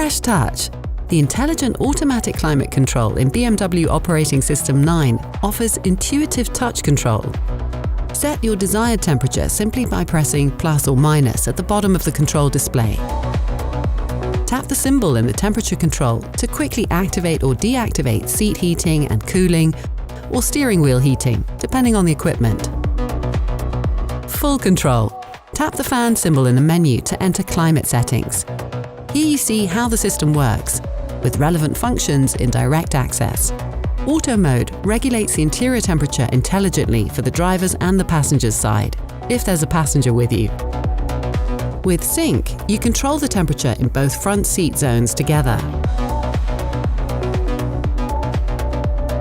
Fresh Touch. The intelligent automatic climate control in BMW Operating System 9 offers intuitive touch control. Set your desired temperature simply by pressing plus or minus at the bottom of the control display. Tap the symbol in the temperature control to quickly activate or deactivate seat heating and cooling, or steering wheel heating, depending on the equipment. Full control. Tap the fan symbol in the menu to enter climate settings. Here you see how the system works, with relevant functions in direct access. Auto mode regulates the interior temperature intelligently for the driver's and the passenger's side, if there's a passenger with you. With Sync, you control the temperature in both front seat zones together.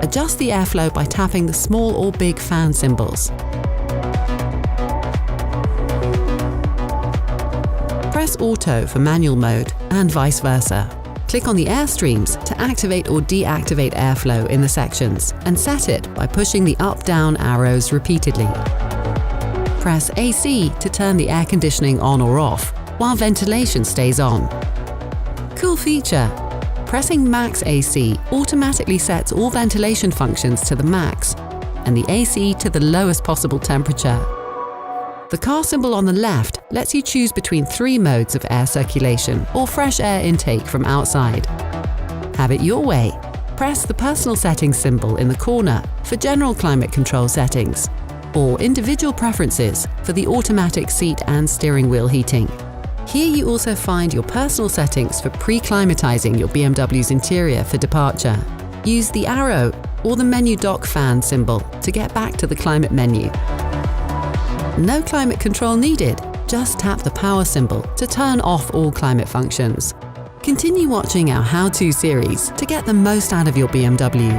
Adjust the airflow by tapping the small or big fan symbols. Press Auto for manual mode and vice versa. Click on the air streams to activate or deactivate airflow in the sections and set it by pushing the up-down arrows repeatedly. Press AC to turn the air conditioning on or off, while ventilation stays on. Cool feature! Pressing Max AC automatically sets all ventilation functions to the max and the AC to the lowest possible temperature. The car symbol on the left lets you choose between 3 modes of air circulation or fresh air intake from outside. Have it your way. Press the personal settings symbol in the corner for general climate control settings, or individual preferences for the automatic seat and steering wheel heating. Here you also find your personal settings for pre-climatizing your BMW's interior for departure. Use the arrow or the menu dock fan symbol to get back to the climate menu. No climate control needed, just tap the power symbol to turn off all climate functions. Continue watching our how-to series to get the most out of your BMW.